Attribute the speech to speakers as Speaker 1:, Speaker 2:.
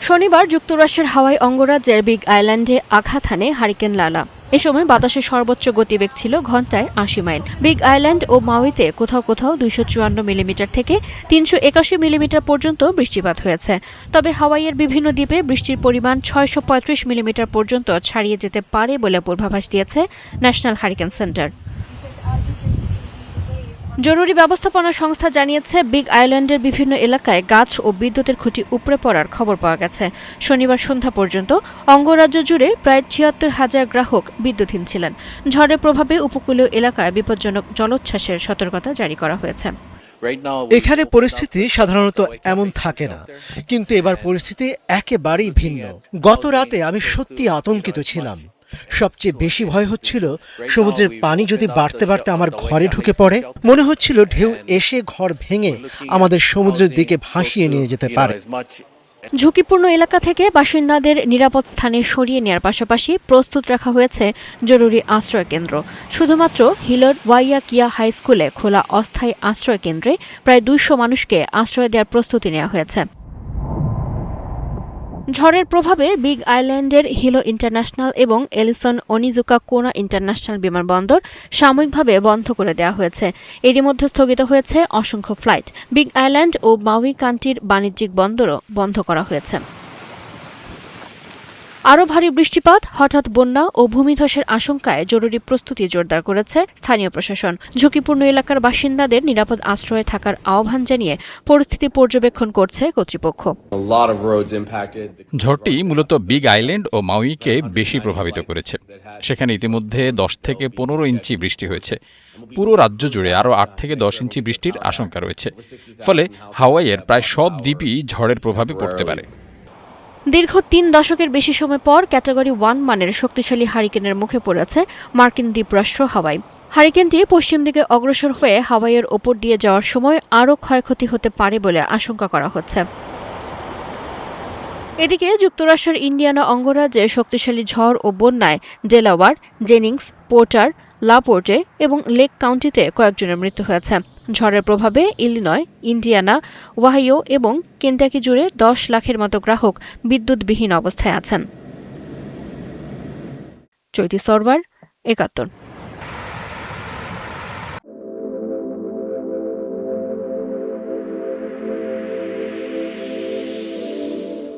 Speaker 1: শনিবার যুক্তরাষ্ট্রের হাওয়াই অঙ্গরাজ্যের বিগ আইল্যান্ডে আঘাত হানে হারিকেন লালা। এ সময় বাতাসের সর্বোচ্চ গতিবেগ ছিল ঘন্টায় ৮০ মাইল। বিগ আইল্যান্ড ও মাউইতে কোথাও কোথাও ২৫৪ মিলিমিটার থেকে ৩৮১ মিলিমিটার পর্যন্ত বৃষ্টিপাত হয়েছে। তবে হাওয়াইয়ের বিভিন্ন দ্বীপে বৃষ্টির পরিমাণ ৬৩৫ মিলিমিটার পর্যন্ত ছাড়িয়ে যেতে পারে বলে পূর্বাভাস দিয়েছে ন্যাশনাল হারিকেন সেন্টার। জরুরি ব্যবস্থাপনা সংস্থা জানিয়েছে, বিগ আইল্যান্ডের বিভিন্ন এলাকায় গাছ ও বিদ্যুতের খুঁটি উপড়ে পড়ার খবর পাওয়া গেছে। শনিবার সন্ধ্যা পর্যন্ত অঙ্গরাজ্য জুড়ে প্রায় ৭৬,০০০ গ্রাহক বিদ্যুৎহীন ছিলেন। ঝড়ের প্রভাবে উপকূলীয় এলাকায় বিপজ্জনক জলোচ্ছ্বাসের সতর্কতা জারি করা হয়েছে।
Speaker 2: এখানে পরিস্থিতি সাধারণত এমন থাকে না, কিন্তু এবার পরিস্থিতি একেবারেই ভিন্ন। গত রাতে আমি সত্যি আতঙ্কিত ছিলাম। সবচেয়ে বেশি ভয় হচ্ছিল সমুদ্রের পানি যদি বাড়তে বাড়তে আমার ঘরে ঢুকে পড়ে। মনে হচ্ছিল ঢেউ এসে ঘর ভেঙে আমাদের সমুদ্রের দিকে ভাসিয়ে নিয়ে যেতে পারে।
Speaker 1: ঝুঁকিপূর্ণ এলাকা থেকে বাসিন্দাদের নিরাপদ স্থানে সরিয়ে নেওয়ার পাশাপাশি প্রস্তুত রাখা হয়েছে জরুরি আশ্রয় কেন্দ্র। শুধুমাত্র হিলর ওয়াইয়াকিয়া হাই স্কুলে খোলা অস্থায়ী আশ্রয় কেন্দ্রে প্রায় ২০০ মানুষকে আশ্রয় দেওয়ার প্রস্তুতি নেওয়া হয়েছে। ঝড়ের প্রভাবে বিগ আইল্যান্ডের হিলো ইন্টারন্যাশনাল এবং এলিসন অনিজুকা কোনা ইন্টারন্যাশনাল বিমানবন্দর সাময়িকভাবে বন্ধ করে দেওয়া হয়েছে। এরই মধ্যে স্থগিত হয়েছে অসংখ্য ফ্লাইট। বিগ আইল্যান্ড ও মাউই কান্ট্রির বাণিজ্যিক বন্দরও বন্ধ করা হয়েছে। আরও ভারী বৃষ্টিপাত, হঠাৎ বন্যা ও ভূমিধসের আশঙ্কায় জরুরি প্রস্তুতি জোরদার করেছে স্থানীয় প্রশাসন। ঝুঁকিপূর্ণ এলাকার বাসিন্দাদের নিরাপদ আশ্রয়ে থাকার আহ্বান জানিয়ে পরিস্থিতি পর্যবেক্ষণ করছে কর্তৃপক্ষ।
Speaker 3: ঝড়টি মূলত বিগ আইল্যান্ড ও মাউইকে বেশি প্রভাবিত করেছে। সেখানে ইতিমধ্যে ১০ থেকে ১৫ ইঞ্চি বৃষ্টি হয়েছে। পুরো রাজ্য জুড়ে আরও ৮ থেকে ১০ ইঞ্চি বৃষ্টির আশঙ্কা রয়েছে। ফলে হাওয়াইয়ের প্রায় সব দ্বীপই ঝড়ের প্রভাবে পড়তে পারে।
Speaker 1: দীর্ঘ ৩ দশকের বেশি সময় পর ক্যাটাগরি 1 মানের শক্তিশালী হারিকেনের মুখে পড়েছে মার্কিন দ্বীপরাষ্ট্র হাওয়াই। হারিকেনটি পশ্চিম দিকে অগ্রসর হয়ে হাওয়াইয়ের ওপর দিয়ে যাওয়ার সময় আরও ক্ষয়ক্ষতি হতে পারে বলে আশঙ্কা করা হচ্ছে। এদিকে যুক্তরাষ্ট্রের ইন্ডিয়ানা অঙ্গরাজ্যে শক্তিশালী ঝড় ও বন্যায় ডেলাওয়ার, জেনিংস, পোর্টার, লাপোর্টে এবং লেক কাউন্টিতে কয়েকজনের মৃত্যু হয়েছে। ঝড়ের প্রভাবে ইলিনয়, ইন্ডিয়ানা, ওহাইও এবং কেন্টাকি জুড়ে ১০ লাখের মতো গ্রাহক বিদ্যুৎবিহীন অবস্থায় আছেন। চৈতি সরওয়ার, ৭১।